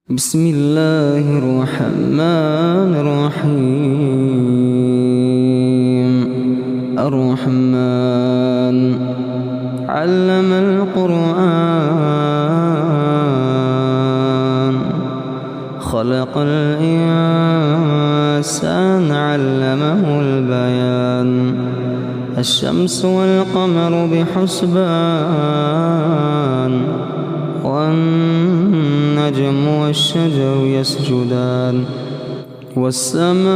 بسم الله الرحمن الرحيم. الرحمن علم القرآن، خلق الإنسان علمه البيان. الشمس والقمر بحسبان، والنجم والشجر يسجدان. والسماء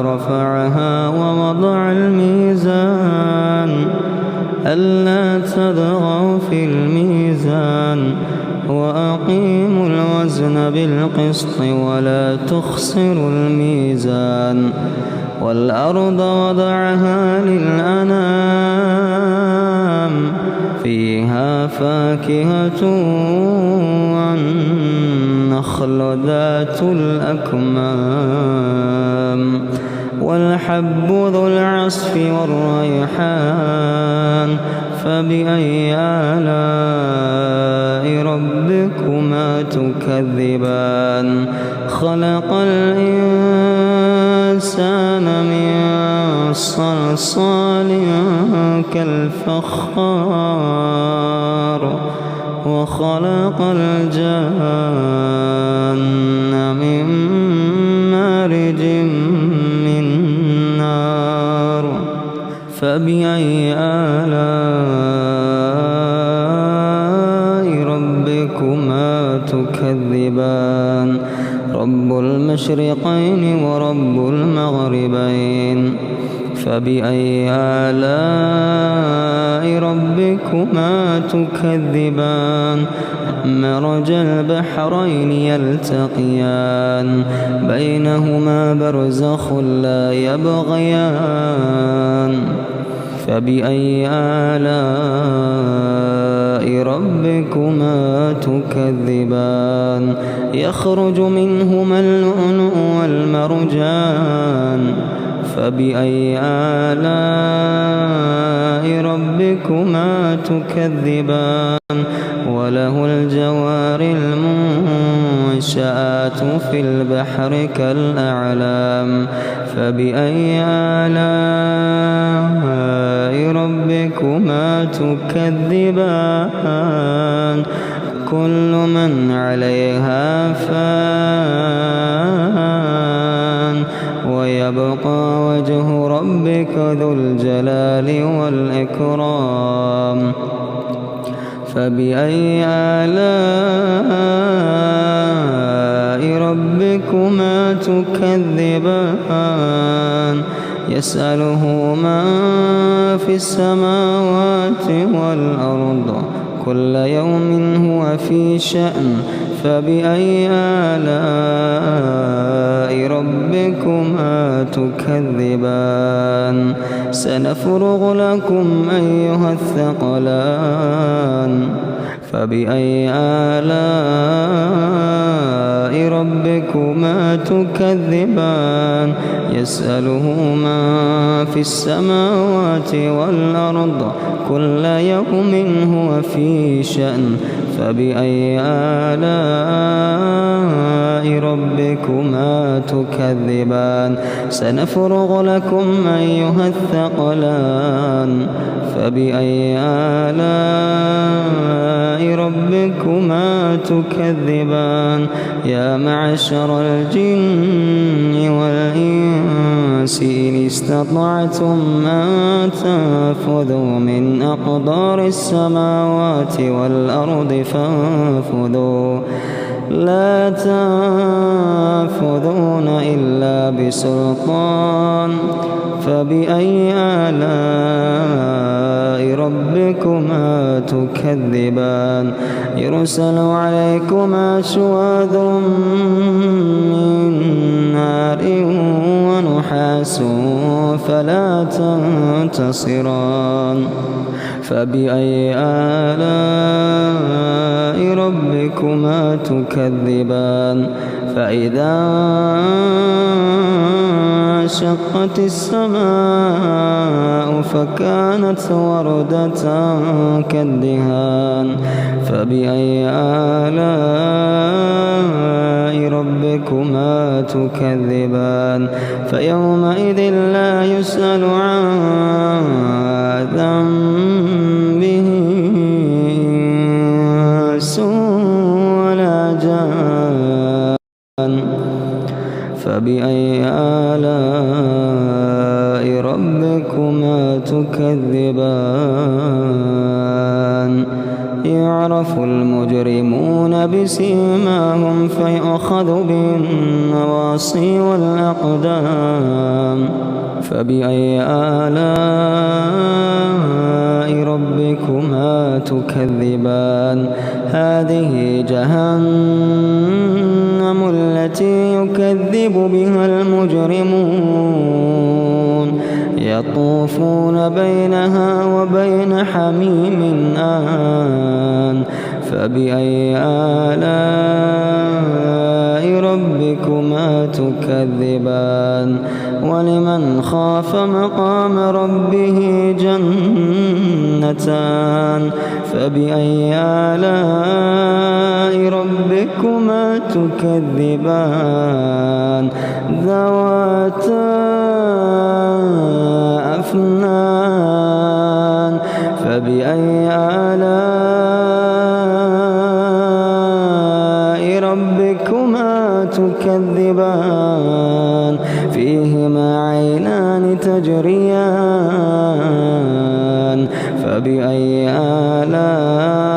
رفعها ووضع الميزان، ألا تطغوا في الميزان، وأقيموا الوزن بالقسط ولا تخسروا الميزان. والأرض وضعها للأنام، فيها فاكهة والنخل ذات الأكمام، والحب ذو العصف والريحان. فبأي آلاء ربكما تكذبان؟ خلق الإنسان من صلصال كالفخار، وخلق الجان من مارج من نار. فبأي آلاء ربكما تكذبان؟ رب المشرقين ورب المغربين. فبأي آلاء ربكما تكذبان؟ مرج البحرين يلتقيان، بينهما برزخ لا يبغيان. فبأي آلاء ربكما تكذبان؟ يخرج منهما اللؤلؤ والمرجان. فبأي آلاء ربكما تكذبان؟ وله الجوار المنشآت في البحر كالأعلام. فبأي آلاء ربكما تكذبان؟ كل من عليها فان، ويبقى وجه ربك ذو الجلال والإكرام. فبأي آلاء ربكما تكذبان؟ يسأله من في السماوات والأرض، كل يوم هو في شأن. فبأي آلاء ربكما تكذبان؟ سنفرغ لكم أيها الثقلان. فبأي آلاء ربكما تكذبان؟ يسأله من في السماوات والأرض، كل يوم هو في شأن. فبأي آلاء ربكما تكذبان؟ سنفرغ لكم أيها الثقلان. فبأي آلاء ربكما تكذبان؟ يا معشر الجن والإنس إن استطعتم أن تنفذوا من أقدار السماوات والأرض فانفذوا، لا تنفذون إلا بسلطان. فبأي آلاء ربكما تكذبان؟ يرسل عليكما شواظ من نار ونحاس فلا تنتصران. فبأي آلاء ربكما تكذبان فإذا انشقت السماء فكانت وردة كالدهان فبأي آلاء ربكما تكذبان فيومئذ لا يسأل عن ذنبه إنس ولا جان فبأي آلاء ربكما تكذبان يعرف المجرمون بسيماهم فيؤخذ بالنواصي والأقدام فبأي آلاء ربكما تكذبان هذه جهنم التي يكذب بها المجرمون يطوفون بينها وبين حميم آن فبأي آلاء ربكما تكذبان ولمن خاف مقام ربه جنتان فبأي آلاء ربكما تكذبان ذواتا أفنان فبأي آلاء ربكما تكذبان فيهما عينان تجريان فبأي آلاء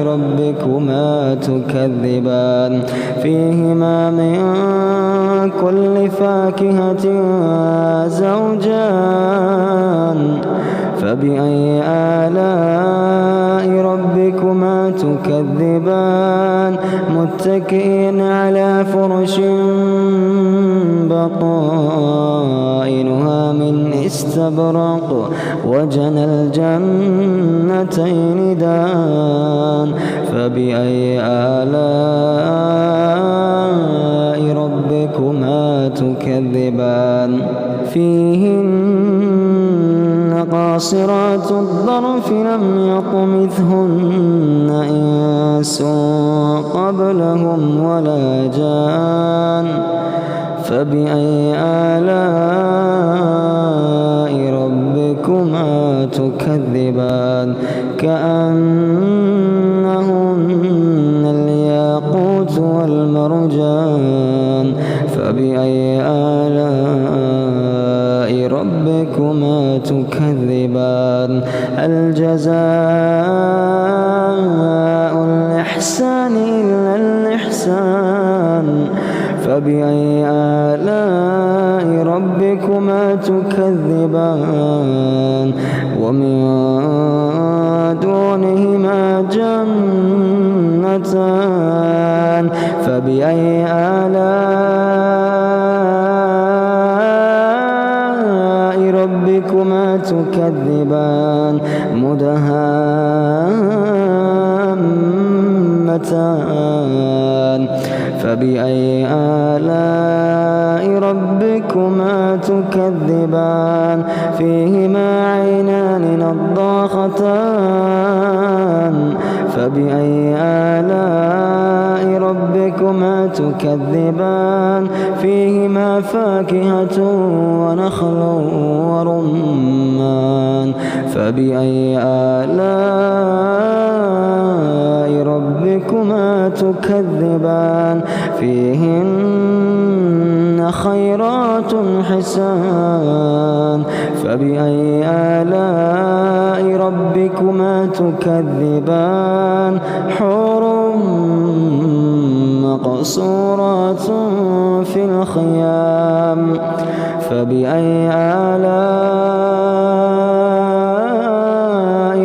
ربكما تكذبان فيهما من كل فاكهة زوجان فبأي آلاء ربكما تكذبان متكئين على فرش بطائنها من استبرق وجنى الجنتين دان فبأي آلاء ربكما تكذبان فيهن قاصرات الطرف لم يطمثهن إنس قبلهم ولا جان فبأي آلاء ربكما تكذبان كأنهن الياقوت والمرجان فبأي آلاء ربكما تكذبان هل جزاء الإحسان إلا الإحسان فبأي آلاء ربكما تكذبان ومن دونهما جنتان فبأي آلاء ربكما تكذبان مدهامتان فبأي آلاء ربكما تكذبان فيهما عينان نضاختان فبأي آلاء ربكما تكذبان فيهما فاكهة ونخل ورمان فبأي آلاء ربكما تكذبان فيهن خيرات حسان فبأي آلاء ربكما تكذبان حور مقصورات في الخيام فبأي آلاء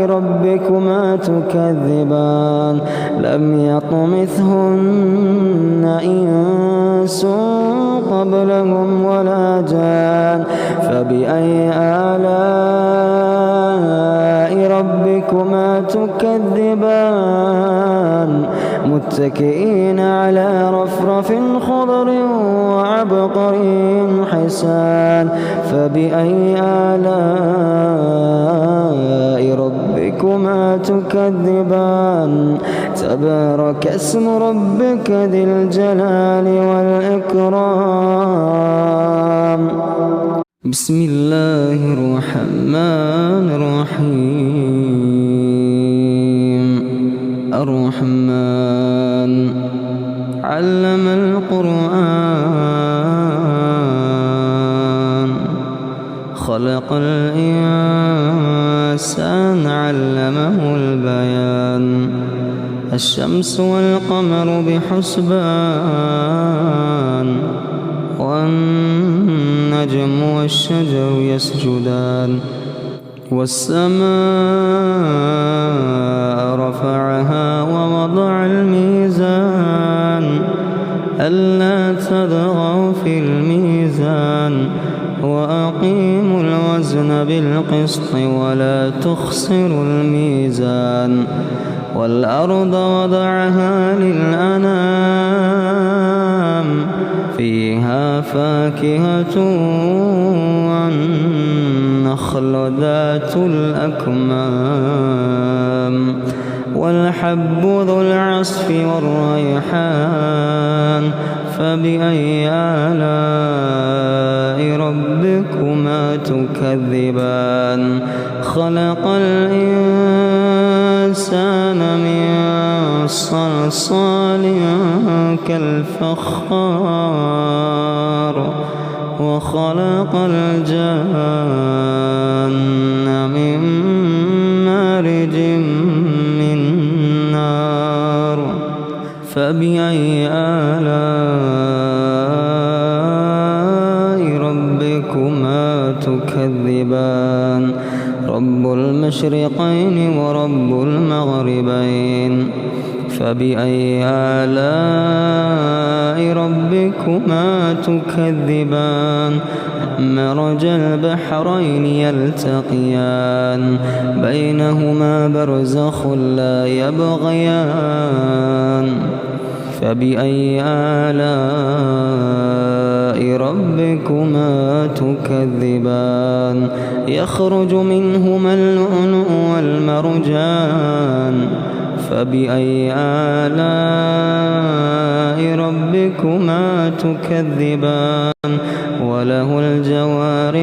ربكما تكذبان لم يطمثهن إنس قبلهم ولا جان فبأي آلاء تكذبان متكئين على رفرف خضر وعبقري حسان فبأي آلاء ربكما تكذبان تبارك اسم ربك ذي الجلال والإكرام بسم الله الرحمن الرحيم الرحمن علم القرآن خلق الإنسان علمه البيان الشمس والقمر بحسبان والنجم والشجر يسجدان والسماء رفعها ووضع الميزان ألا تطغوا في الميزان وأقيموا الوزن بالقسط ولا تخسروا الميزان والأرض وضعها للأنام فيها فاكهة والنخل ذات الأكمام والحب ذو العصف والريحان فبأي آلاء ربكما تكذبان خلق الإنسان من صلصال كالفخار وخلق الجان من مارج من نار فبأي آلاء ربكما تكذبان رب المشرقين ورب المغربين فبأي آلاء ربكما تكذبان مرج البحرين يلتقيان بينهما برزخ لا يبغيان فبأي آلاء ربكما تكذبان يخرج منهما اللؤلؤ والمرجان فبأي آلاء ربكما تكذبان وله الجوار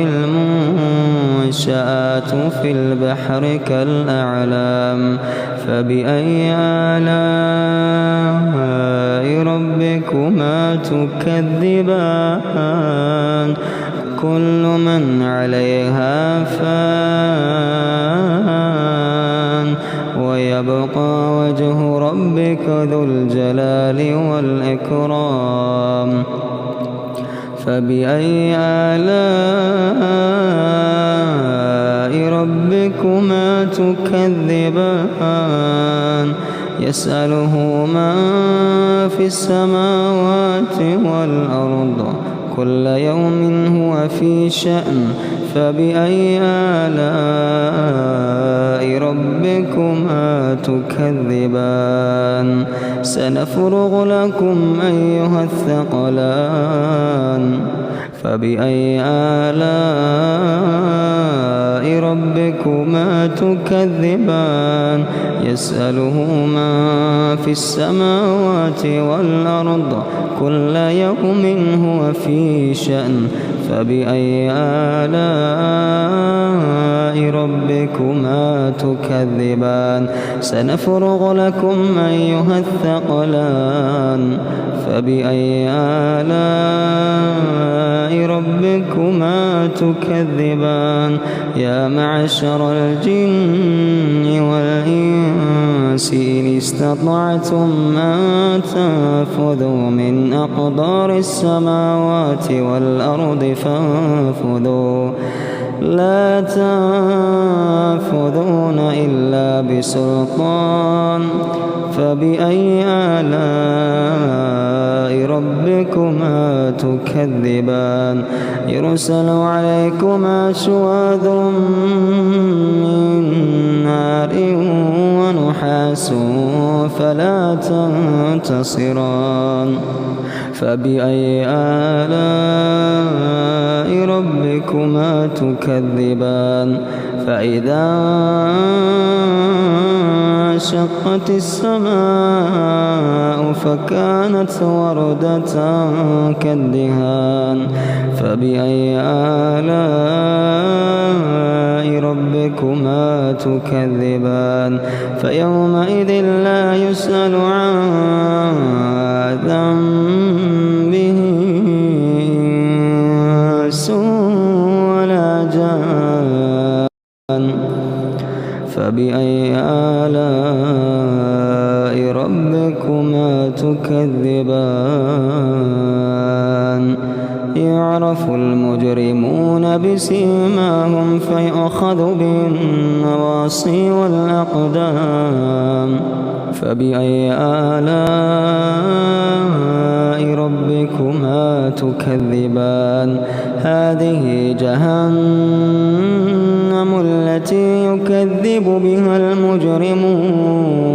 المنشآت في البحر كالأعلام فبأي آلاء ربكما تكذبان كل من عليها فان ويبقى وجه ربك ذو الجلال والإكرام فبأي آلاء ربكما تكذبان يسأله من في السماوات والأرض كل يوم هو في شأن فبأي آلاء ربكما تكذبان سنفرغ لكم أيها الثقلان فبأي آلاء ربكما تكذبان يسأله من في السماوات والأرض كل يوم هو في شأن فبأي آلاء ربكما تكذبان سنفرغ لكم أيها الثقلان فبأي آلاء ربكما تكذبان يا معشر الجن والإنس إن استطعتم أن تنفذوا من أقدار السماوات والأرض لا تنفذون إلا بسلطان فبأي آلاء ربكما تكذبان يرسل عليكما شواظ من نار ونحاس فلا تنتصران فبأي آلاء ربكما تكذبان فإذا انشقت السماء فكانت وردة كالدهان فبأي آلاء ربكما تكذبان فيومئذ لا يسأل عن ذنبه إنس ولا جان فبأي آلاء ربكما تكذبان يعرف المجرمون بسيماهم فيؤخذ بالنواصي والأقدام فبأي آلاء ربكما تكذبان هذه جهنم التي يكذب بها المجرمون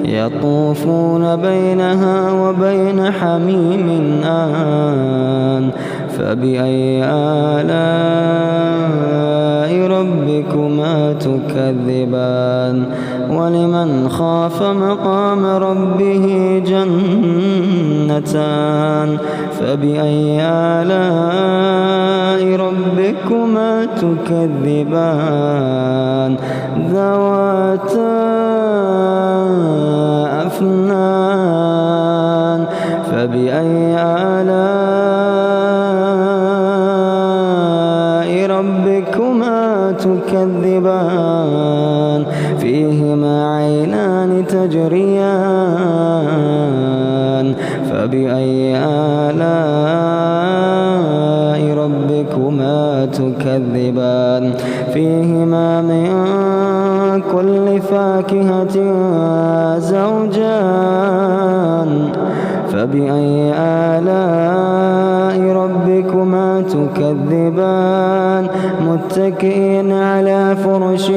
يطوفون بينها وبين حميم آن فبأي آلاء ربكما تكذبان ولمن خاف مقام ربه جنتان فبأي آلاء ربكما تكذبان ذواتا أفنان فبأي آلاء ربكما تكذبان فيهما عينان تجريان فبأي آلاء ربكما تكذبان فيهما من كل فاكهة زوجان فبأي آلاء ربكما تكذبان متكئين على فرش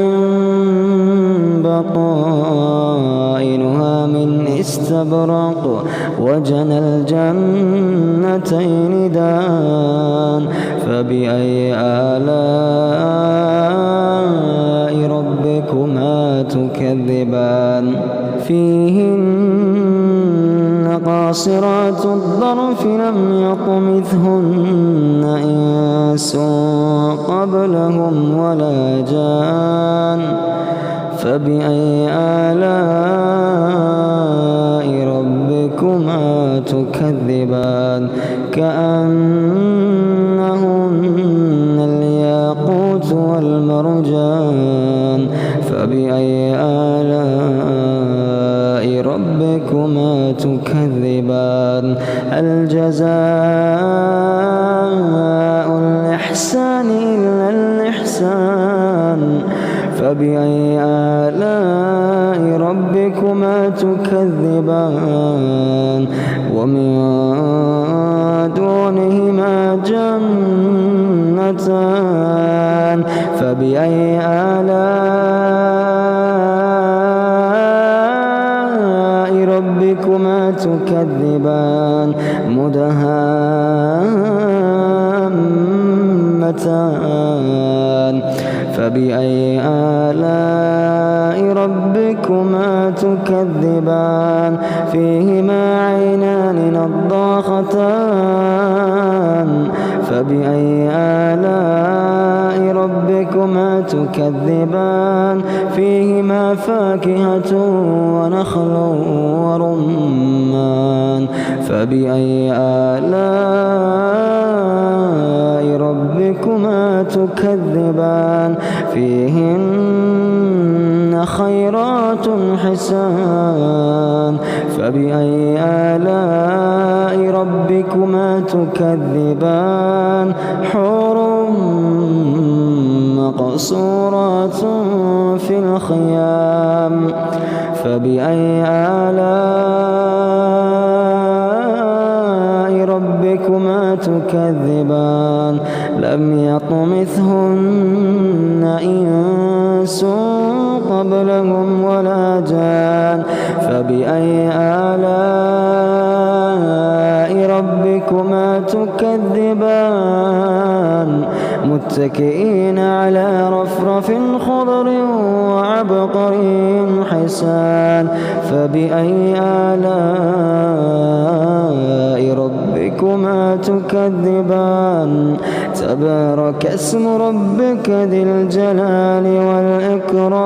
بطائنها من استبرق وجنى الجنتين دان فبأي آلاء ربكما تكذبان فيهن قاصرات الطرف لم يطمثهن إنس قبلهم ولا جان فبأي آلاء ربكما تكذبان كأنهن الياقوت والمرجان فبأي آلاء ربكما تكذبان هل جزاء الإحسان إلا الإحسان فبأي آلاء ربكما تكذبان ومن دونهما جنتان فبأي آلاء ربكما تكذبان مدهامتان فبأي آلاء ربكما تكذبان فيهما عينان نضاختان فبأي آلاء ربكما تكذبان فيهما فاكهة ونخل ورمان فبأي آلاء ربكما تكذبان فيهن خيرات حسان فبأي آلاء ربكما تكذبان حور مقصورات في الخيام فبأي آلاء ربكما تكذبان لم يطمثهن إنس قبلهم ولا جان فبأي آلاء ربكما تكذبان متكئين على رفرف خضر وعبقري حسان فبأي آلاء ربكما تكذبان تبارك اسم ربك ذي الجلال والإكرام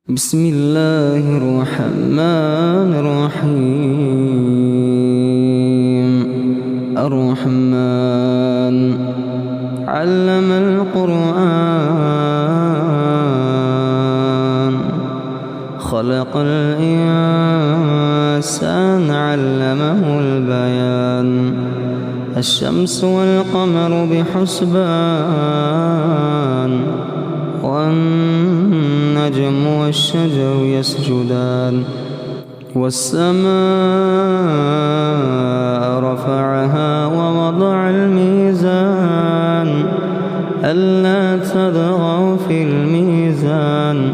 بسم الله الرحمن الرحيم الرحمن علم القرآن خلق الإنسان علمه البيان الشمس والقمر بحسبان والنجم والشجر يسجدان والسماء رفعها ووضع الميزان ألا تطغوا في الميزان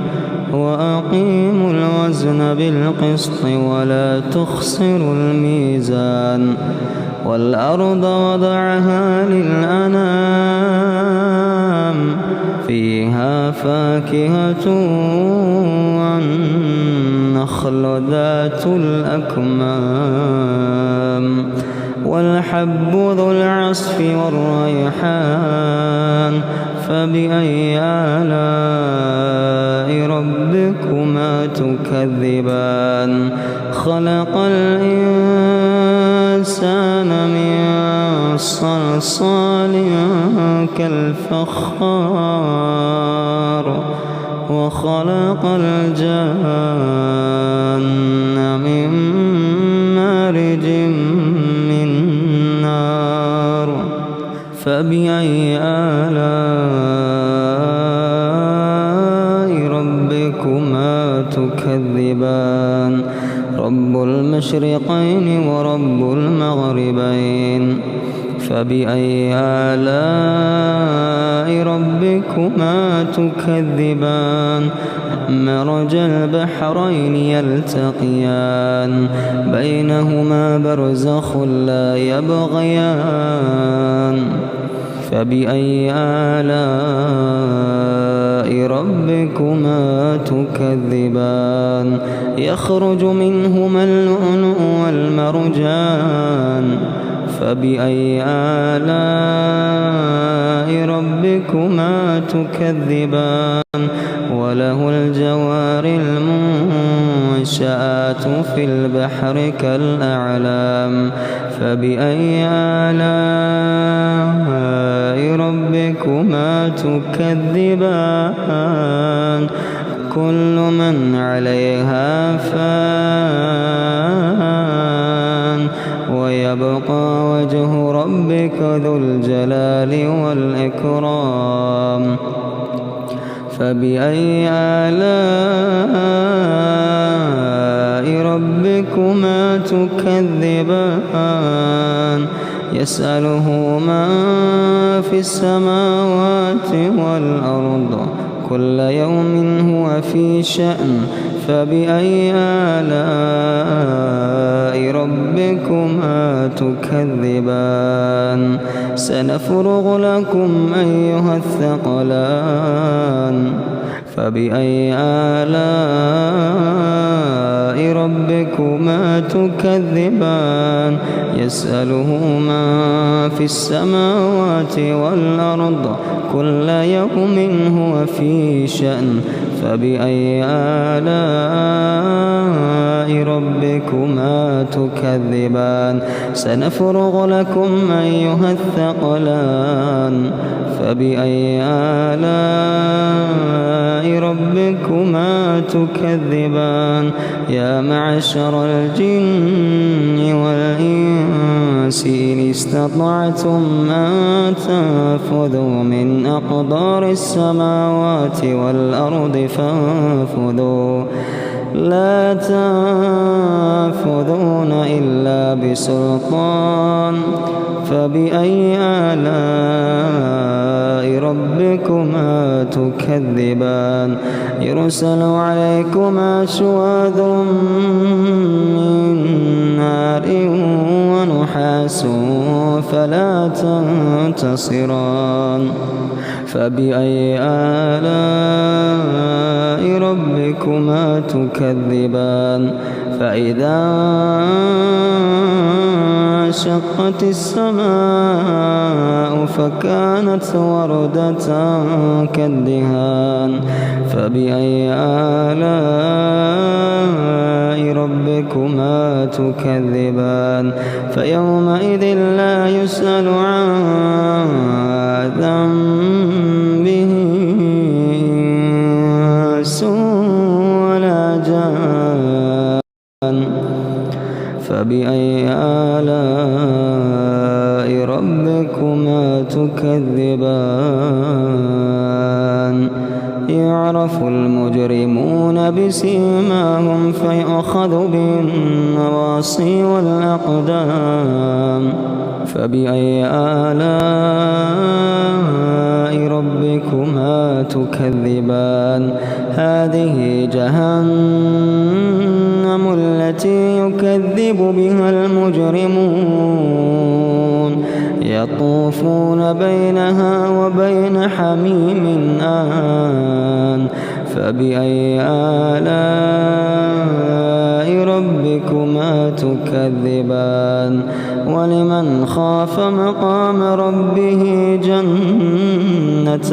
وأقيموا الوزن بالقسط ولا تخسروا الميزان والأرض وضعها للأنام فيها فاكهة والنخل ذات الأكمام والحب ذو العصف والريحان فبأي آلاء ربكما تكذبان خلق الإنسان من صلصال كالفخار وخلق الجان من مارج من نار فبأي آلاء ربكما تكذبان رب المشرقين ورب المغربين فبأي آلاء ربكما تكذبان مرج البحرين يلتقيان بينهما برزخ لا يبغيان فبأي آلاء ربكما تكذبان يخرج منهما اللؤلؤ والمرجان فبأي آلاء ربكما تكذبان وله الجوار المنشآت في البحر كالأعلام فبأي آلاء ربكما تكذبان كل من عليها فان ويبقى وجه ربك ذو الجلال والإكرام فبأي آلاء ربكما تكذبان يسأله من في السماوات والأرض كل يوم هو في شأن فبأي آلاء ربكما تكذبان سنفرغ لكم أيها الثقلان فبأي آلاء ربكما تكذبان يسأله من في السماوات والأرض كل يوم هو في شأن فبأي آلاء ربكما تكذبان سنفرغ لكم أيها الثقلان فبأي آلاء ربكما تكذبان يا معشر الجن والإنس إن استطعتم أن تنفذوا من أقدار السماوات والأرض فانفذوا لا تنفذون إلا بسلطان فبأي آلاء ربكما تكذبان يرسل عليكما شواظ من نار ونحاس فلا تنتصران فبأي آلاء ربكما تكذبان فإذا انشقت السماء فكانت وردة كالدهان فبأي آلاء ربكما تكذبان فيومئذ لا يسأل عن ذنبه إنس ولا جان فبأي آلاء ربكما تكذبان يعرف المجرمون بسيماهم فيؤخذ بالنواصي والأقدام فبأي آلاء ربكما تكذبان هذه جهنم التي يكذب بها المجرمون يطوفون بينها وبين حميم آن فبأي آلاء ربكما تكذبان ولمن خاف مقام ربه جنتان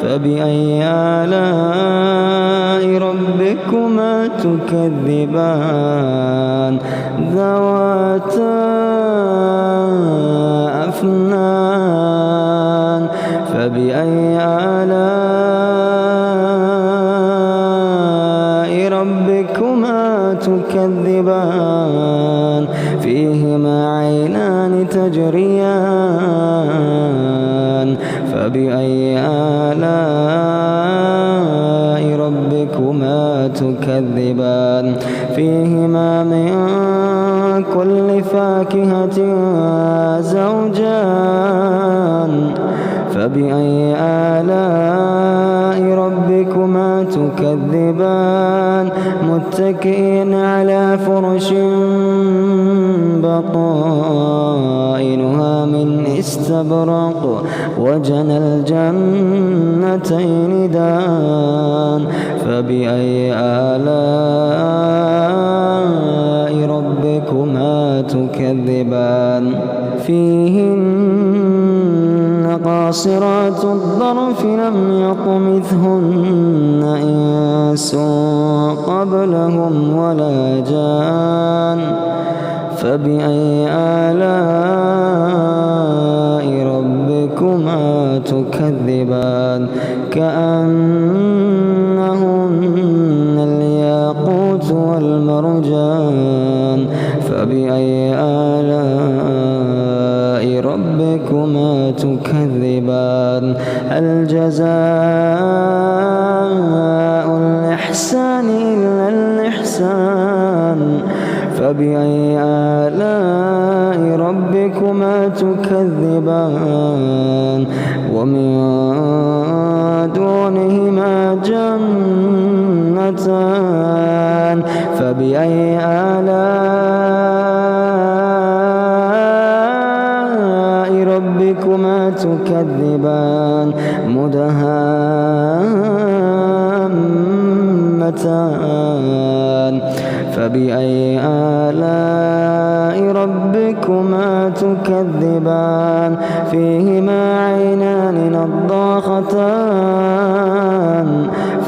فبأي آلاء ربكما تكذبان ذواتا أفنان فبأي آلاء ربكما تكذبان فيهما عينان تجريان فبأي آلاء ربكما تكذبان فيهما من كل فاكهة زوجان فبأي آلاء ربكما تكذبان متكئين على فرش بطائنها من استبرق وجنى الجنتين دان فبأي آلاء ربكما تكذبان فيهن قاصرات الطرف لم يطمثهن إنس قبلهم ولا جان فبأي آلاء ربكما تكذبان كأنهن الياقوت والمرجان فبأي آلاء ربكما تكذبان هل جزاء الإحسان إلا الإحسان فبأي آلاء ربكما تكذبان ومن دونهما جنتان فبأي آلاء ربكما تكذبان مدهامتان فبأي آلاء ربكما تكذبان فيهما عينان نضاختان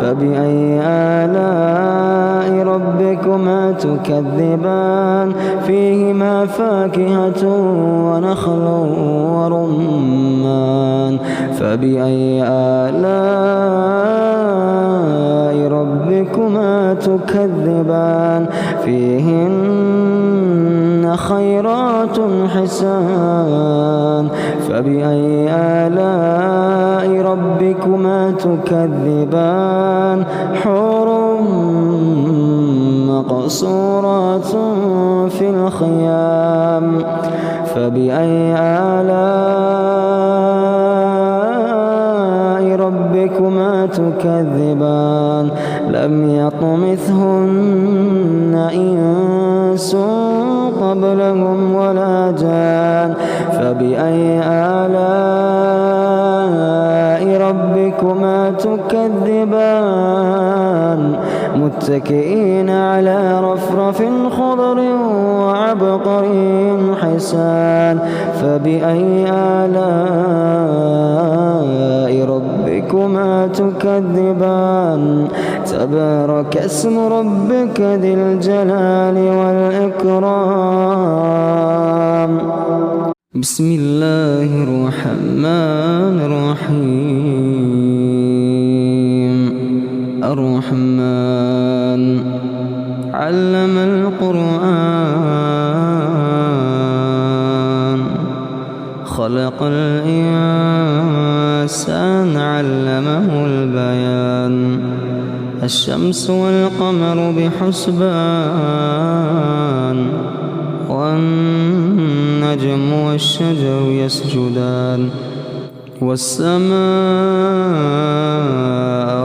فبأي آلاء ربكما ربكما تكذبان فيهما فاكهة ونخل ورمان فبأي آلاء ربكما تكذبان فيهن خيرات حسان فبأي آلاء ربكما تكذبان حور مقصورات في الخيام فبأي آلاء ربكما تكذبان لم يطمثهن إنس قبلهم ولا جان فبأي آلاء ربكما تكذبان متكئين على رفرف خضر وعبقري حسان فبأي آلاء ربكما تكذبان تبارك اسم ربك ذي الجلال والإكرام بسم الله الرحمن الرحيم الرحمن علم القرآن خلق الإنسان علمه البيان الشمس والقمر بحسبان والنجم والشجر يسجدان والسماء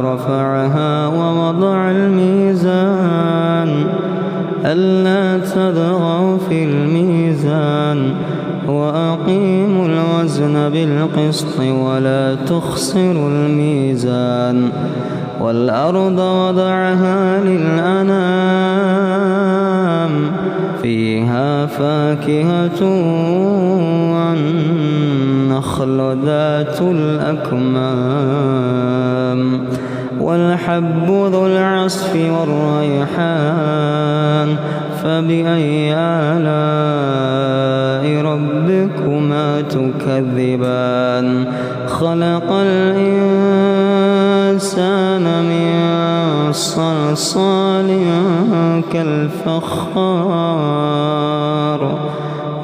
رفعها ووضع الميزان ألا تطغوا في الميزان وأقيموا الوزن بالقسط ولا تخسروا الميزان والأرض وضعها للأنام فيها فاكهة والنخل ذات الأكمام والحب ذو العصف والريحان فبأي آلاء ربكما تكذبان خلق الإنسان من صلصال كالفخار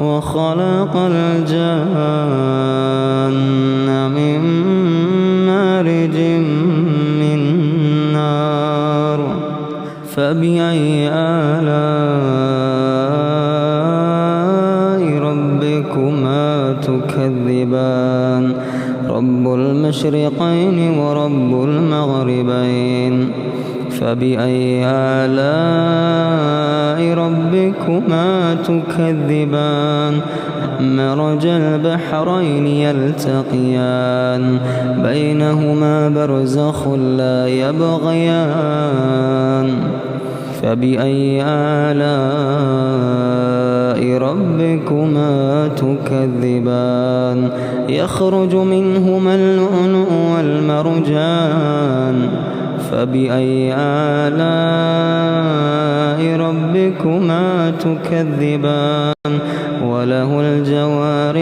وخلق الجان من مارج من نار فبأي آلاء ربكما تكذبان رب المشرقين ورب المغربين فبأي آلاء ربكما تكذبان مرج البحرين يلتقيان بينهما برزخ لا يبغيان فبأي آلاء ربكما تكذبان يخرج منهما اللؤلؤ والمرجان فبأي آلاء ربكما تكذبان وله الجوار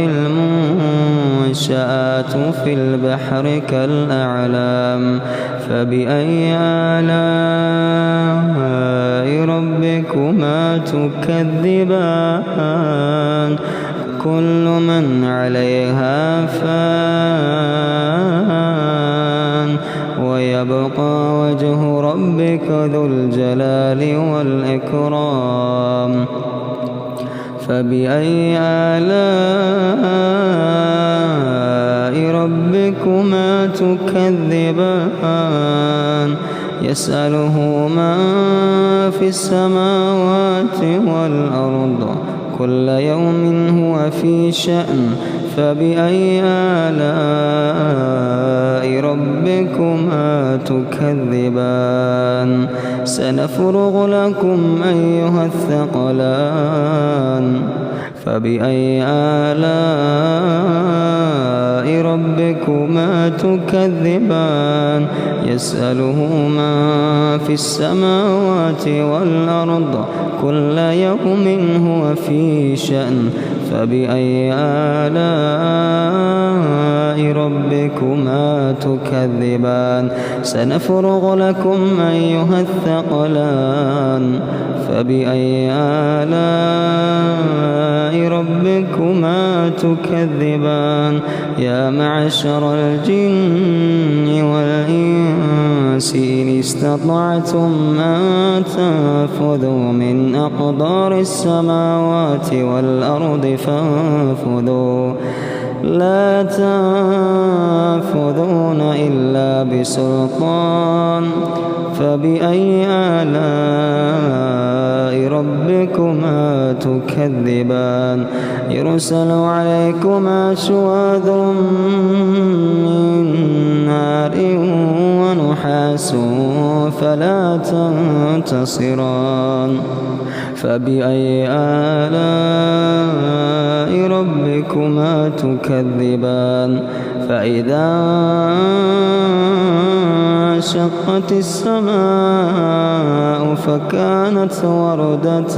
المنشآت في البحر كالأعلام فبأي آلاء ربكما تكذبان كل من عليها فان ويبقى وجه ربك ذو الجلال والإكرام فبأي آلاء ربكما تكذبان يسأله من في السماوات والأرض كل يوم هو في شأن فبأي آلاء ربكما تكذبان سنفرغ لكم أيها الثقلان فبأي آلاء ربكما تكذبان يسأله من في السماوات والأرض كل يوم هو في شأن فبأي آلاء ربكما تكذبان سنفرغ لكم أيها الثقلان فبأي آلاء ربكما تكذبان يا معشر الجن والإنس إن استطعتم أن تنفذوا من أقدار السماوات والأرض فانفذوا لا تنفذون إلا بسلطان فبأي آلاء ربكما تكذبان يرسل عليكما شواظ من نار ونحاس فلا تنتصران فبأي آلاء ربكما تكذبان فإذا انشقت السماء فكانت وردة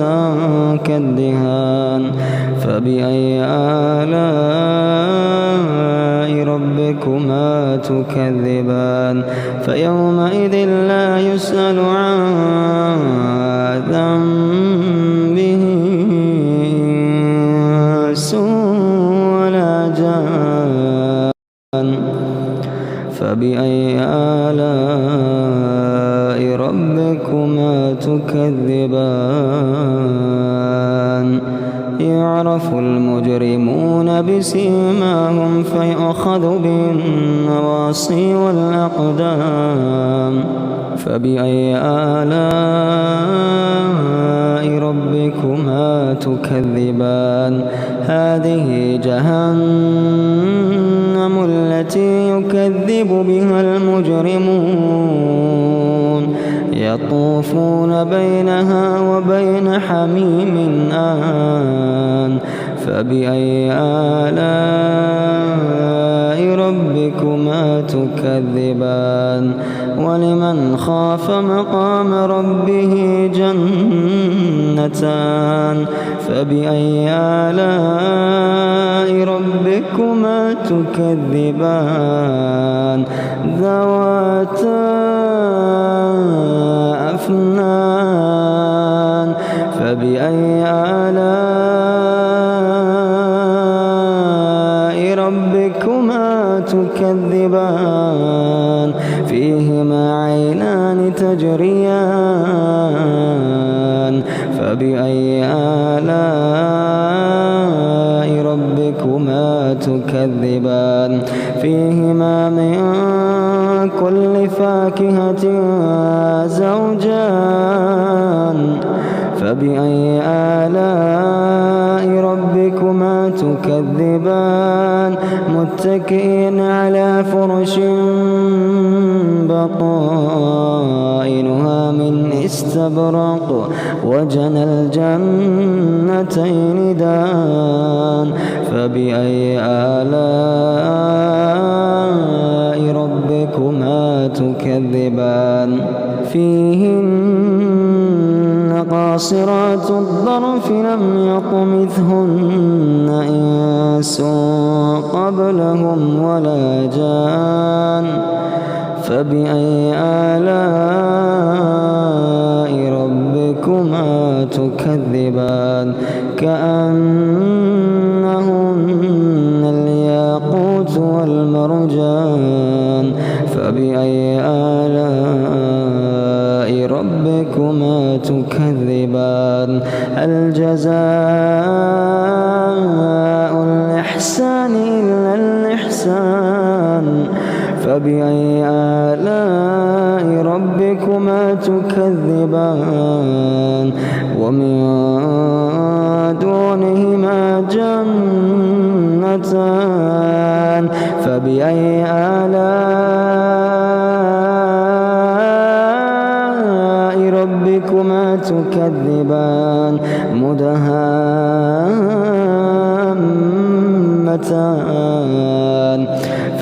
كالدهان فبأي آلاء ربكما تكذبان فيومئذ لا يسأل عن ذنبه إنس ولا جان فبأي آلاء ربكما تكذبان يعرف المجرمون بسيماهم فيؤخذ بالنواصي والأقدام فبأي آلاء ربكما تكذبان هذه جهنم التي يكذب بها المجرمون يطوفون بينها وبين حميم آن فبأي آلاء ربكما تكذبان ولمن خاف مقام ربه جنتان فبأي آلاء ربكما تكذبان ذواتا أفنان فبأي آلاء ربكما تكذبان فيهما عينان تجريان فبأي آلاء ربكما تكذبان فيهما من كل فاكهة زوجان فبأي آلاء ربكما تكذبان متكئين على فرش بطائنها من استبرق وجنى الجنتين دان فبأي آلاء ربكما تكذبان فيهن قاصرات الطرف لم يطمثهن إنس قبلهم ولا جان فبأي آلاء ربكما تكذبان كأنهن الياقوت والمرجان فبأي آلاء ربكما تكذبان هل جزاء الإحسان إلا الإحسان فبأي آلاء ربكما تكذبان ومن دونهما جنتان فبأي آلاء ربكما تكذبان مدهامتان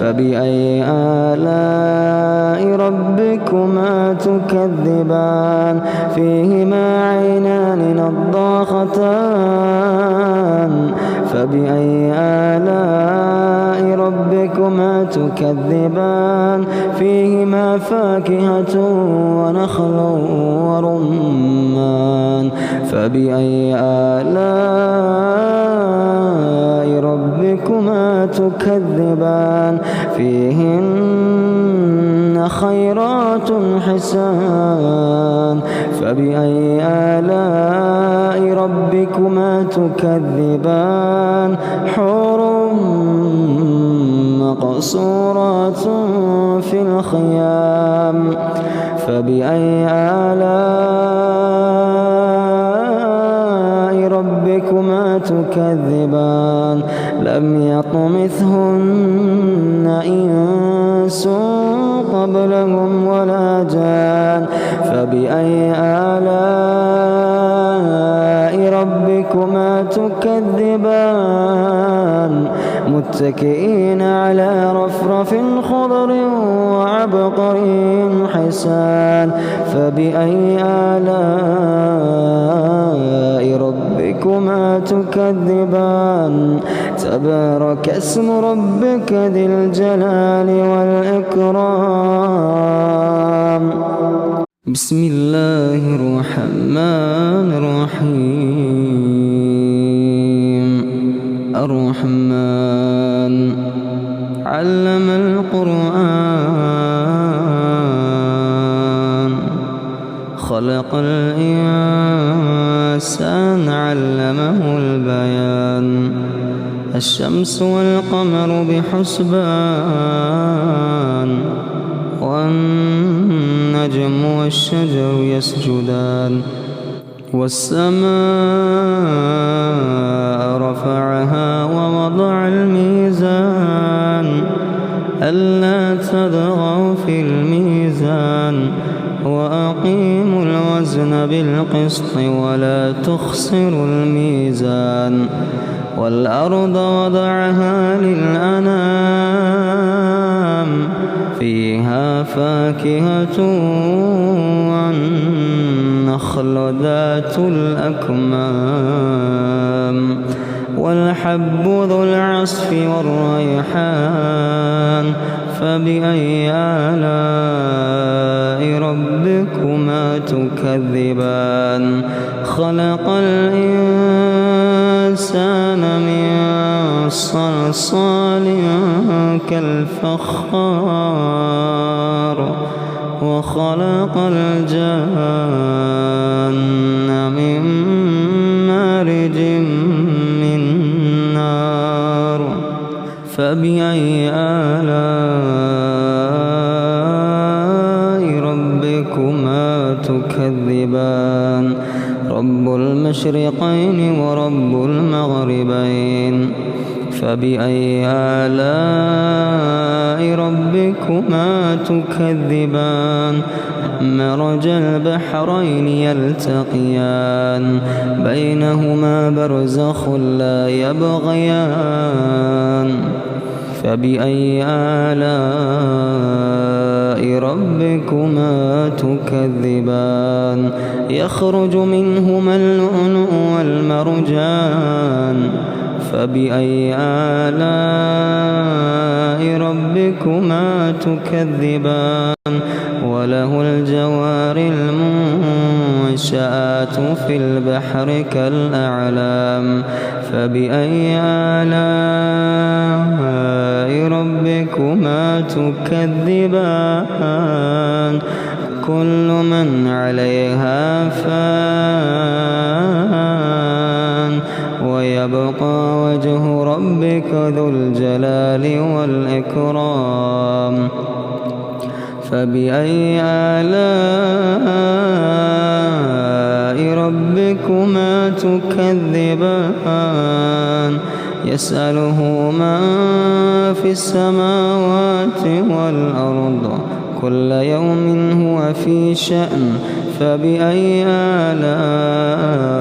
فبأي آلاء ربكما تكذبان فيهما عينان نضاختان فبأي آلاء ربكما تكذبان فيهما فاكهة ونخل ورمان فبأي آلاء ربكما تكذبان فيهن خيرات حسان فبأي آلاء ربكما تكذبان حور مقصورات في الخيام فبأي آلاء ربكما تكذبان لم يطمثهن إنس قبلهم ولا جان فبأي آلاء ربكما تكذبان متكئين على رفرف خضر وعبقري حسان فبأي آلاء ربكما تكذبان تبارك اسم ربك ذي الجلال والإكرام بسم الله الرحمن الرحيم الرحمن علم القرآن خلق الإنسان علمه البيان الشمس والقمر بحسبان والنجم والشجر يسجدان والسماء رفعها ووضع الميزان ألا تطغوا في الميزان وأقيموا الوزن بالقسط ولا تخسروا الميزان والأرض وضعها للأنام فيها فاكهة والنخل ذات الأكمام والحب ذو العصف والريحان فبأي آلاء ربكما تكذبان خلق الإنسان من صلصال كالفخار وخلق الجان من مارج من نار فبأي آلاء ربكما تكذبان رب المشرقين ورب المغربين فبأي آلاء ربكما تكذبان مرج البحرين يلتقيان بينهما برزخ لا يبغيان فبأي آلاء ربكما تكذبان يخرج منهما اللؤلؤ والمرجان فبأي آلاء ربكما تكذبان وله الجوار المنشآت في البحر كالأعلام فبأي آلاء ربكما تكذبان كل من عليها فان ويبقى وجه ربك ذو الجلال والإكرام فبأي آلاء ربكما تكذبان يسأله من في السماوات والأرض كل يوم هو في شأن فبأي آلاء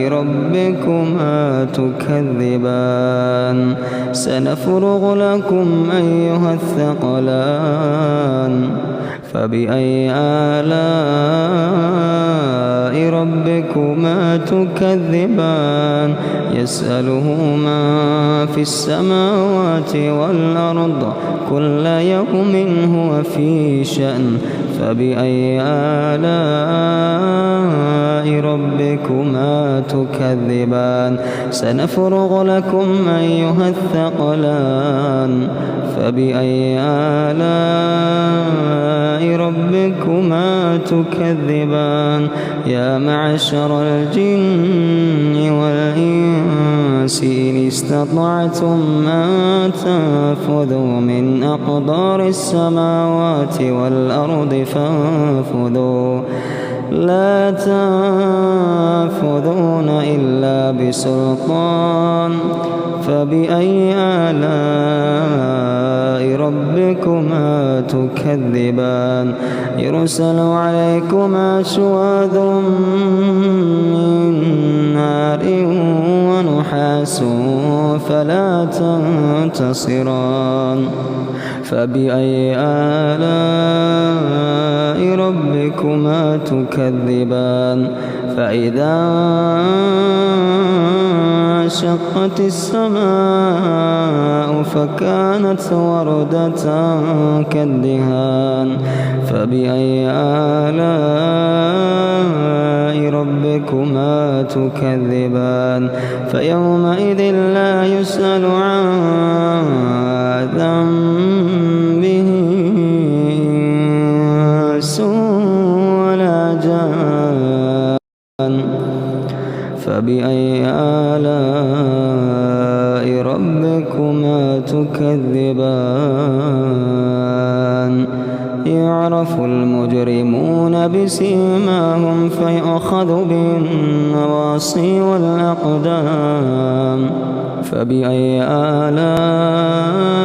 ربكما تكذبان سنفرغ لكم أيها الثقلان فبأي آلاء ربكما تكذبان يسأله من في السماوات والأرض كل يوم هو في شأن فبأي آلاء ربكما تكذبان سنفرغ لكم أيها الثقلان فبأي آلاء ربكما تكذبان يا معشر الجن والإنس إن استطعتم أن تنفذوا من أقدار السماوات والأرض فانفذوا لا تنفذون إلا بسلطان فبأي آلاء ربكما تكذبان يرسل عليكما شواظ من نار ونحاس فلا تنتصران فبأي آلاء ربكما تكذبان فإذا انشقت السماء فكانت وردة كالدهان فبأي آلاء ربكما تكذبان فيومئذ لا يسأل عن ذنبه إنس ولا جان فبأي آلاء ربكما تكذبان يعرف المجرمون بسيماهم فيؤخذ بالنواصي والأقدام فبأي آلاء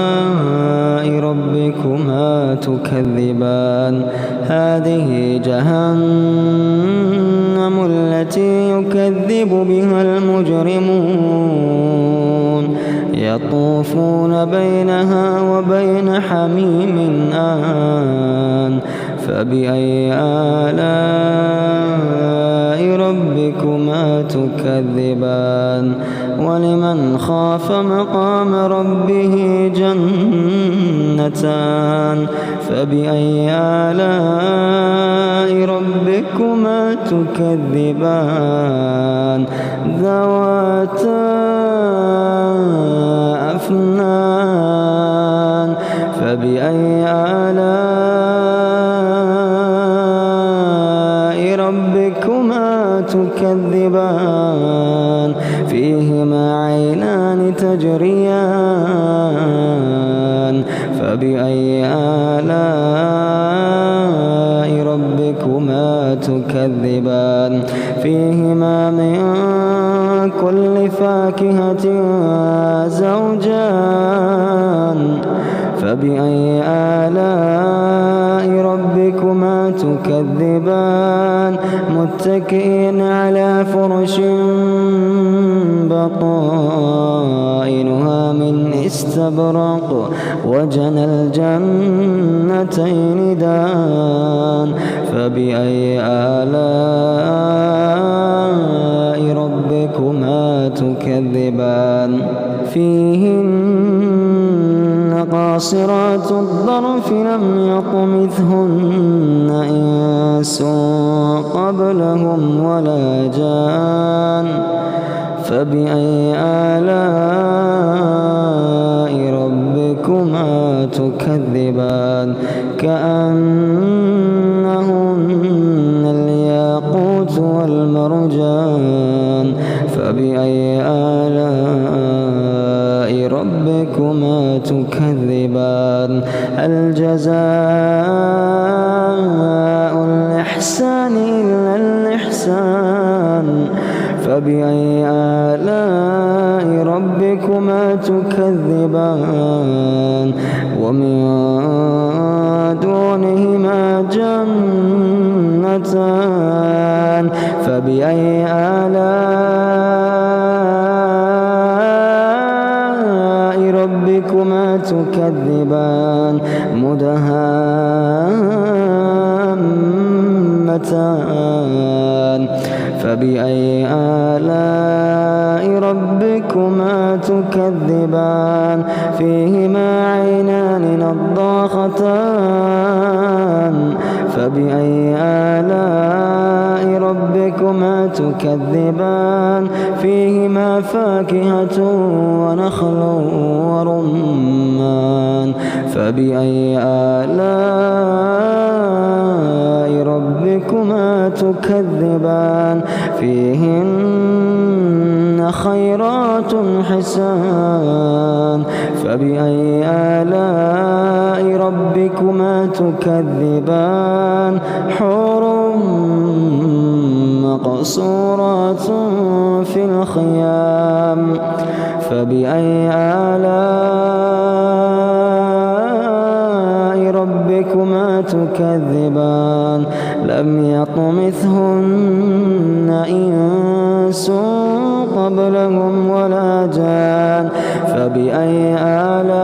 ربكما تكذبان هذه جهنم التي يكذب بها المجرمون يطوفون بينها وبين حميم آن فبأي آلاء ربكما تكذبان ولمن خاف مقام ربه جنتان فبأي آلاء ربكما تكذبان ذواتا أفنان فبأي آلاء ربكما تكذبان فيهما عينان تجريان فبأي آلاء ربكما تكذبان فيهما من كل فاكهة زوجان فبأي آلاء ربكما تكذبان متكئين على فرش بطائنها من استبرق وجنى الجنتين دان فبأي آلاء ربكما تكذبان فيهن قاصرات الطرف لم يطمثهن إنس قبلهم ولا جان فبأي آلاء ربكما تكذبان كأنهن الياقوت والمرجان فبأي آلاء ربكما تكذبان هل جزاء الإحسان إلا الإحسان فبأي آلاء ربكما تكذبان ومن دونهما جنتان فبأي آلاء ربكما تكذبان مدهامتان فبأي آلاء ربكما تكذبان فيهما عينان نضاختان فبأي آلاء ربكما تكذبان فيهما فاكهة ونخل ورمان فبأي آلاء ربكما تكذبان فيهن خيرات حسان فبأي آلاء ربكما تكذبان حور مقصورات في الخيام فبأي آلاء ربكما تكذبان لم يطمثهن إنس قبلهم ولا جان فبأي آلاء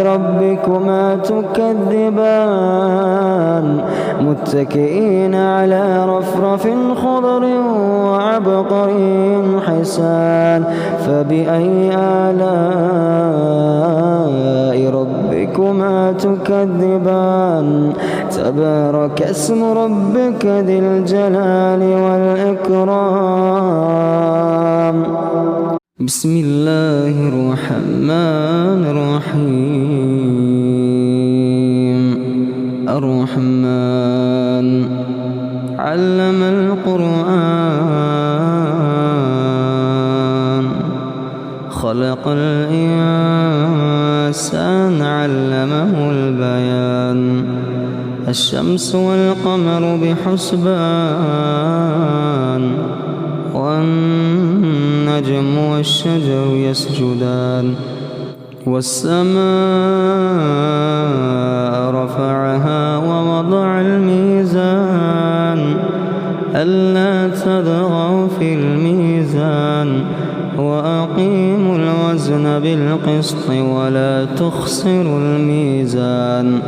ربكما تكذبان متكئين على رفرف خضر وعبقري حسان فبأي آلاء ربكما تكذبان تبارك اسم ربك ذي الجلال والإكرام بسم الله الرحمن الرحيم الرحمن علم القرآن خلق الإنسان علمه البيان الشمس والقمر بحسبان والنجم والشجر يسجدان والسماء رفعها ووضع الميزان ألا تطغوا في الميزان وأقيموا الوزن بالقسط ولا تخسروا الميزان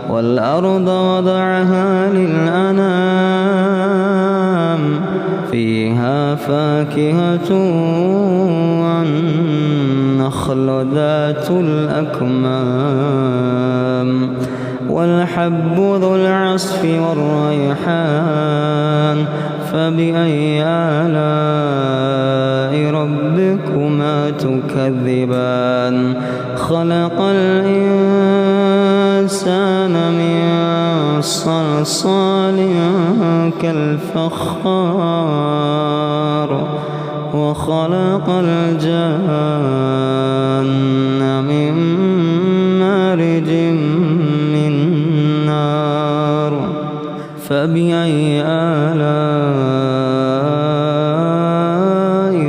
والأرض وضعها للأنام فيها فاكهة والنخل ذات الأكمام والحب ذو العصف والريحان فبأي آلاء ربكما تكذبان خلق الإنسان من صلصال كالفخار وخلق الجان من مارج من نار فبأي آلاء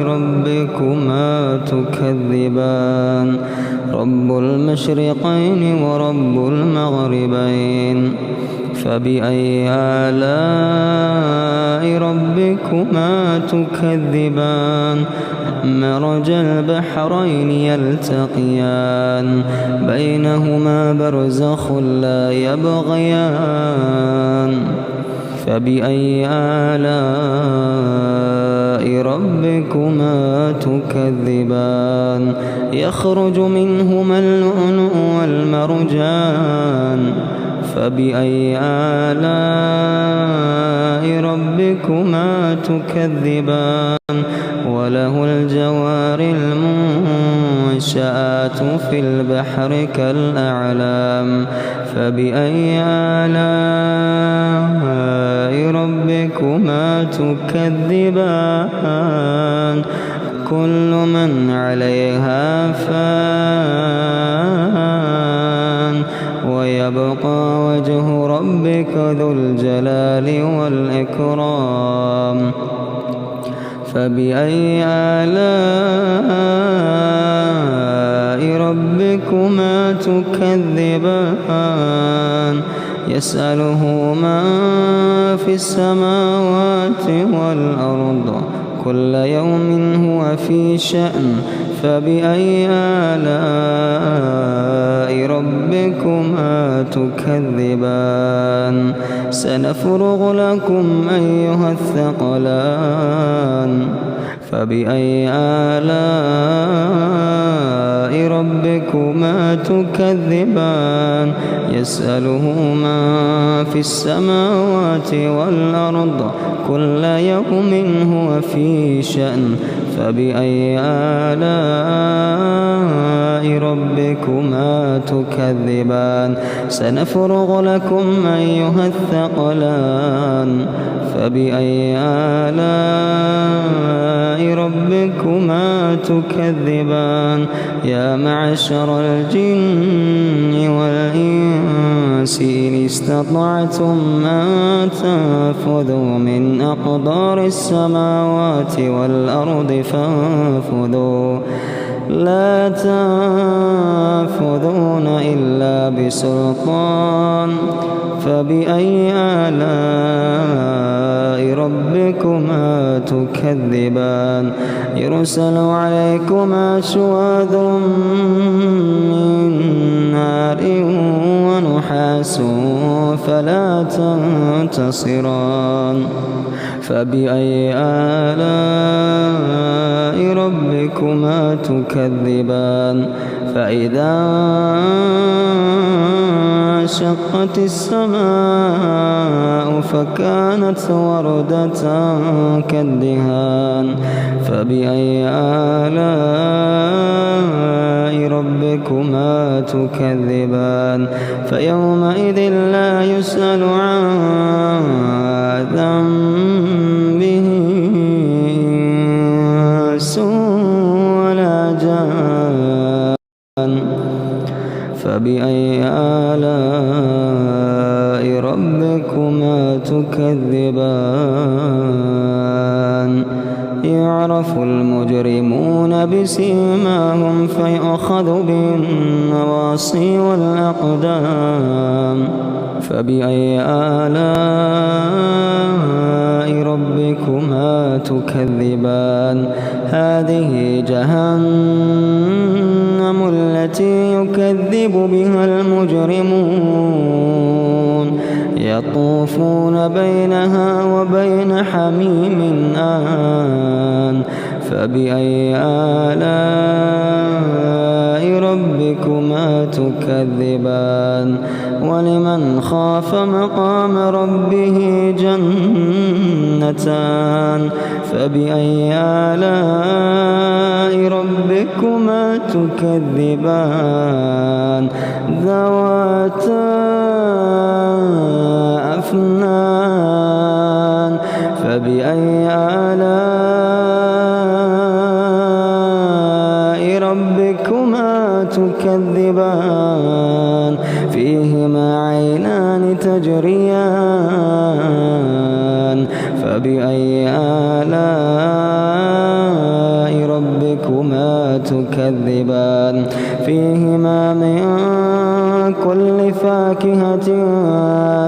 ربكما تكذبان رب المشرقين ورب المغربين فبأي آلاء ربكما تكذبان مرج البحرين يلتقيان بينهما برزخ لا يبغيان فبأي آلاء ربكما تكذبان يخرج منهما اللؤلؤ والمرجان فبأي آلاء ربكما تكذبان وله الجوار المنشآت في البحر كالأعلام فبأي آلاء ربكما تكذبان كل من عليها فان ويبقى وجه ربك ذو الجلال والإكرام فبأي آلاء ربكما تكذبان يسأله من في السماوات والأرض كل يوم هو في شأن فبأي آلاء ربكما تكذبان سنفرغ لكم أيها الثقلان فبأي آلاء ربكما تكذبان يسأله من في السماوات والأرض كل يوم هو في شأن فبأي آلاء ربكما تكذبان سنفرغ لكم أيها الثقلان فبأي آلاء ربكما تكذبان يا معشر الجن والإنس إن استطعتم أن تنفذوا من أقدار السماوات والأرض فانفذوا لا تنفذون إلا بسلطان فبأي آلاء ربكما تكذبان يرسل عليكما شواظ من نار ونحاس فلا تنتصران فبأي آلاء ربكما تكذبان فإذا انشقت السماء فكانت وردة كالدهان فبأي آلاء ربكما تكذبان فيومئذ لا يسأل عن ذنبه إنس ولا جان فبأي آلاء ربكما تكذبان يعرف المجرمون بسيماهم فيؤخذ بالنواصي والأقدام فبأي آلاء ربكما تكذبان هذه جهنم التي يكذب بها المجرمون يطوفون بينها وبين حميم آن فبأي آلاء ربكما تكذبان ولمن خاف مقام ربه جنتان فبأي آلاء ربكما تكذبان ذواتا أفنان فبأي آلاء ربكما تكذبان فيهما عينان تجريان فبأي آلاء ربكما تكذبان فيهما من كل فاكهة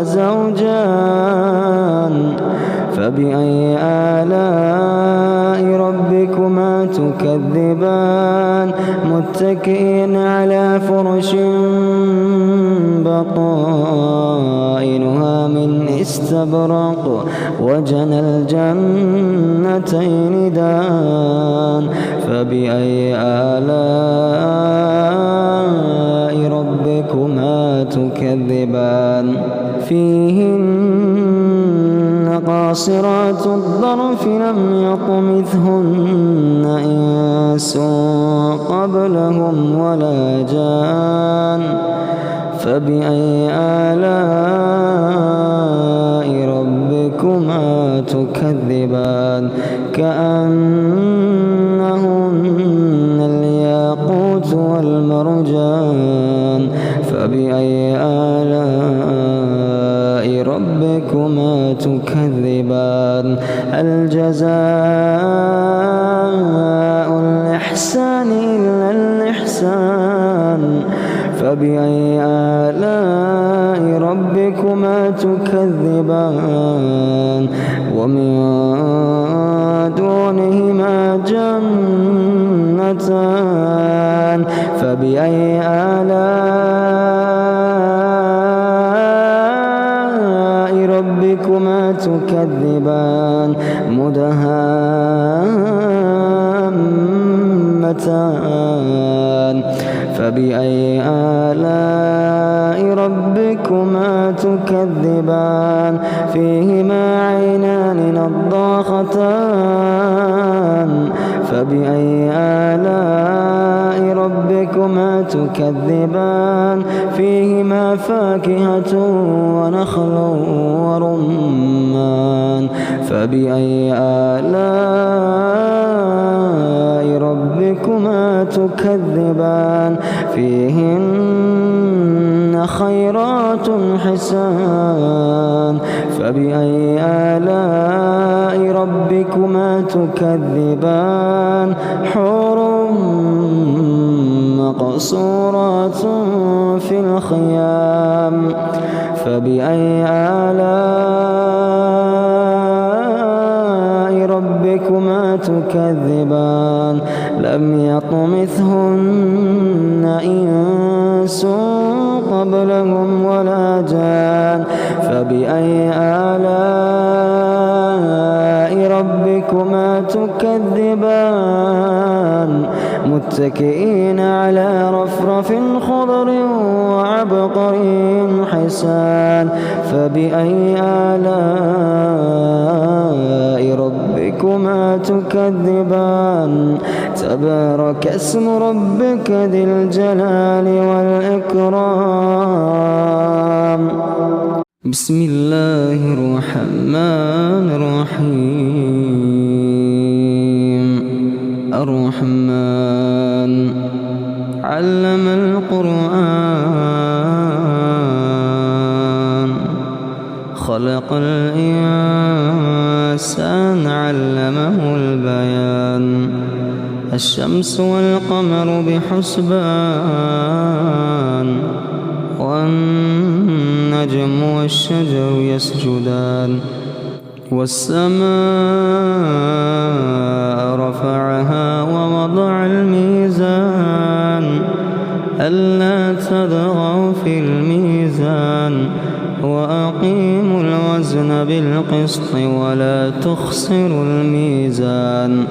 زوجان فبأي آلاء ربكما تكذبان متكئين على فرش بطائنها من استبرق وجنى الجنتين دان فبأي آلاء ربكما تكذبان فيهن قاصرات الطرف لم يطمثهن إنس قبلهم ولا جان فبأي آلاء ربكما تكذبان كأنهن الياقوت والمرجان فبأي آلاء ربكما تكذبان هل جزاء الإحسان إلا الإحسان فبأي آلاء ربكما تكذبان ومن دونهما جنتان فبأي آلاء ربكما تكذبان مدهامتان فبأي آلاء ربكما تكذبان فيهما عينان نضاختان فبأي آلاء ربكما تكذبان فيهما فاكهة ونخل ورمان فبأي آلاء ربكما تكذبان فيهن خيرات حسان فبأي آلاء ربكما تكذبان حور مقصورات في الخيام فبأي آلاء ربكما تكذبان لم يطمثهن إنس قبلهم ولا جان فبأي آلاء ربكما تكذبان متكئين على رفرف خضر وعبقري حسان فبأي آلاء ربكما تكذبان تبارك اسم ربك ذي الجلال والإكرام بسم الله الرحمن الرحيم الرحمن علم القرآن خلق الإنسان علمه البيان الشمس والقمر بحسبان والنجم والشجر يسجدان والسماء رفعها ووضع الميزان ألا تطغوا في الميزان وأقيموا الوزن بالقسط ولا تخسروا الميزان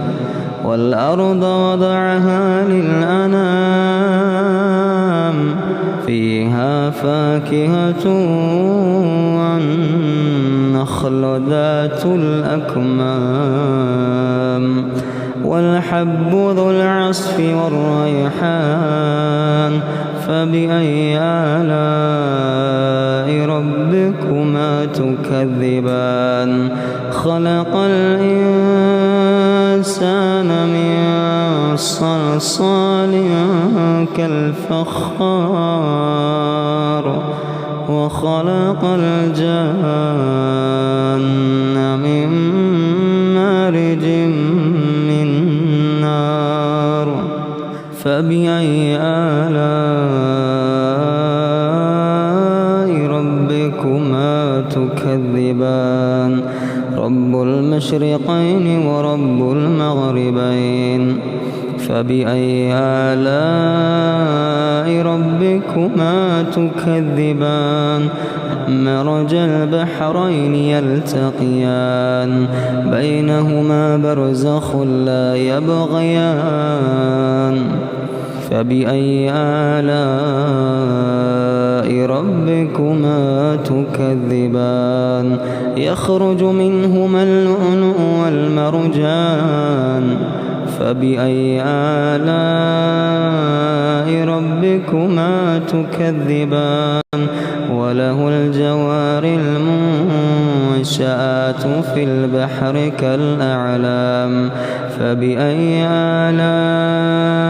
والأرض وضعها للأنام فيها فاكهة والنخل ذات الأكمام والحب ذو العصف والريحان فبأي آلاء ربكما تكذبان خلق الإنسان من صلصال كالفخار وخلق الجان من مارج من نار فبأي آلاء ربكما تكذبان رب المشرقين ورب المغربين فبأي آلاء ربكما تكذبان مرج البحرين يلتقيان بينهما برزخ لا يبغيان فبأي آلاء ربكما تكذبان يخرج منهما اللؤلؤ والمرجان فبأي آلاء ربكما تكذبان وله الجوار المنشآت في البحر كالأعلام فبأي آلاء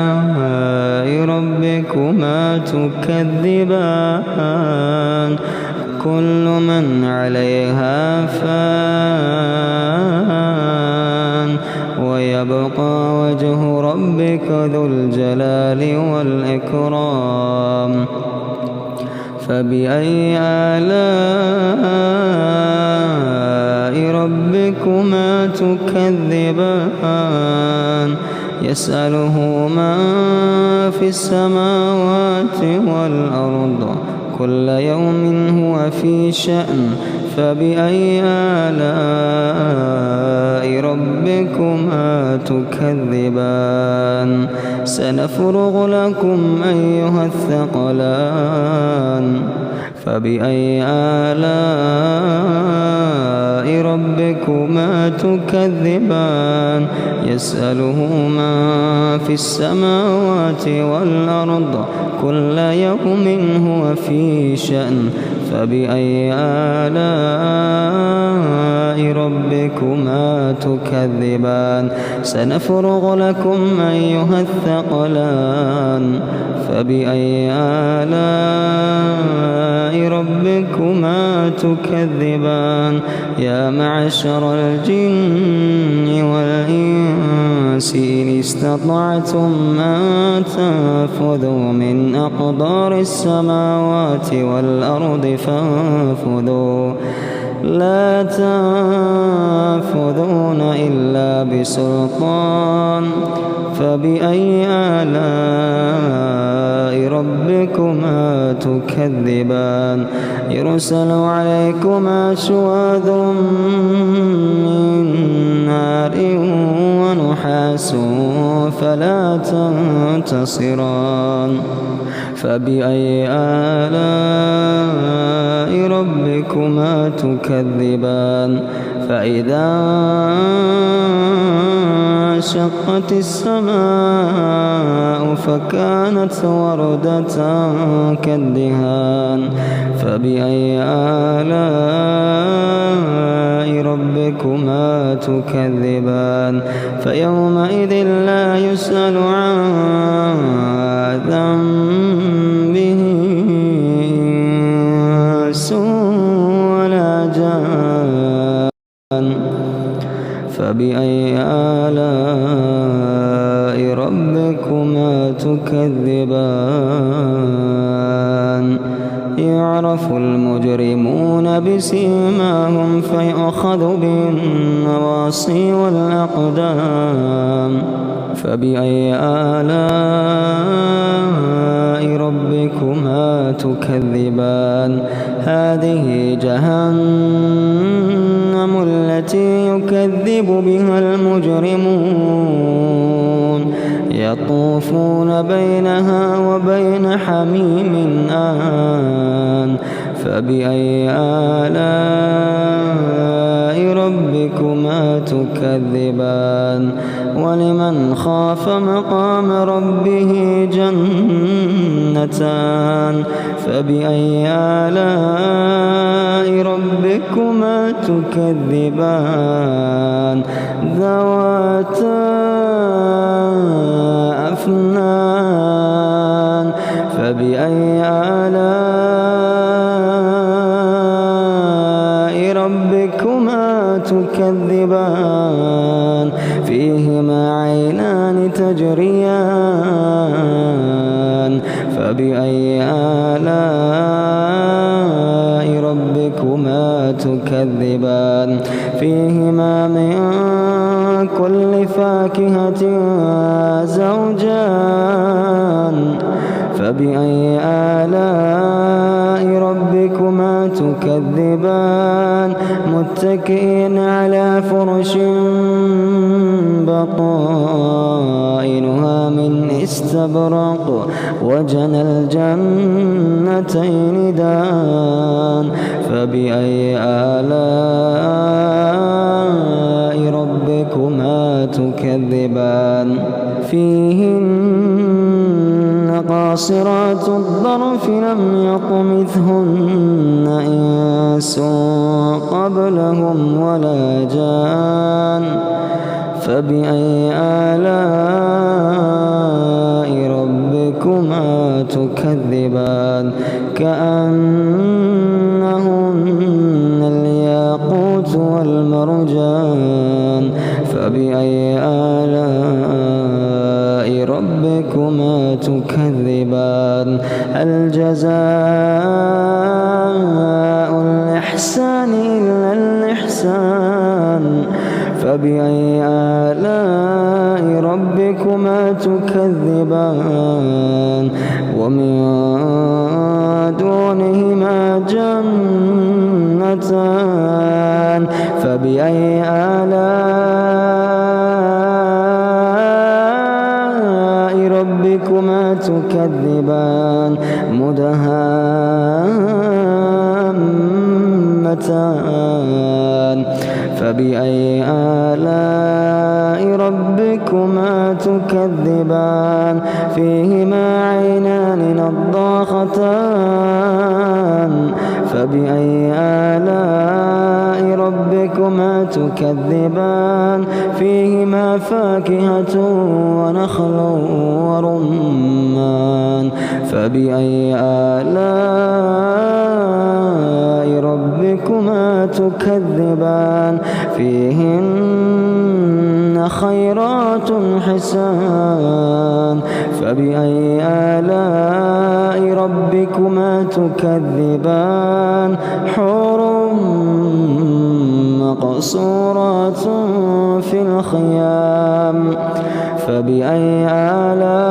ربكما تكذبان كل من عليها فان ويبقى وجه ربك ذو الجلال والإكرام فبأي آلاء ربكما تكذبان يسأله من في السماوات والأرض كل يوم هو في شأن فبأي آلاء ربكما تكذبان سنفرغ لكم أيها الثقلان فبأي آلاء ربكما تكذبان يسأله من في السماوات والأرض كل يوم هو في شأن فبأي آلاء ربكما تكذبان سنفرغ لكم أيها الثقلان فبأي آلاء ربكما تكذبان يا معشر الجن والإنس إن استطعتم أن تنفذوا من أقدار السماوات والأرض فانفذوا لا تنفذون إلا بسلطان فبأي آلاء ربكما تكذبان يرسل عليكما شواظ من نار ونحاس فلا تنتصران فبأي آلاء ربكما تكذبان فإذا انشقت السماء فكانت وردة كالدهان فبأي آلاء ربكما تكذبان فيومئذ لا يسأل عن ذنبه إنس ولا جان فبأي آلاء ربكما تكذبان يعرف المجرمون بسيماهم فيؤخذ بالنواصي والأقدام فبأي آلاء ربكما تكذبان هذه جهنم التي يكذب بها المجرمون يطوفون بينها وبين حميم آن فبأي آلاء ربكما تكذبان ولمن خاف مقام ربه جنتان فبأي آلاء ربكما تكذبان ذواتا أفنان فبأي آلاء ربكما تكذبان فيهما عينان تجريان فبأي آلاء ربكما تكذبان فيهما من كل فاكهة زوجان فبأي آلاء ربكما تكذبان متكئين على فرش بطائنها من استبرق وجنى الجنتين دان فبأي آلاء ربكما تكذبان فيهن قاصرات الطرف لم يطمثهن إنس قبلهم ولا جان فبأي آلاء ربكما تكذبان كأنه ومرجان فبأي آلاء ربكما تكذبان هل جزاء الإحسان إلا الإحسان فبأي آلاء ربكما تكذبان ومن دونهما جنتان فبأي آلاء ربكما تكذبان مدهامتان فبأي آلاء ربكما تكذبان فيهما عينان نضاختان فبأي آلاء ربكما تكذبان فيهما فاكهة ونخل ورمان فبأي آلاء ربكما تكذبان فيهن خيرات حسان فبأي آلاء ربكما تكذبان حور مقصورات في الخيام فبأي آلاء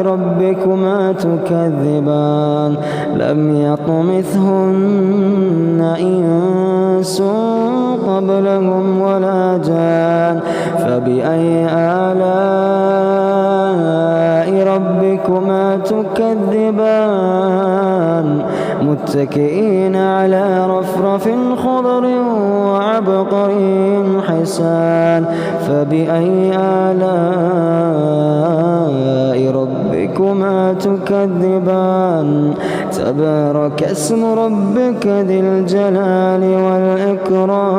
ربكما تكذبان لم يطمثهن إنس قبلهم ولا جان فبأي آلاء ربكما تكذبان متكئين على رفرف خضر وعبقري حسان فبأي آلاء ربكما تكذبان تبارك اسم ربك ذي الجلال والإكرام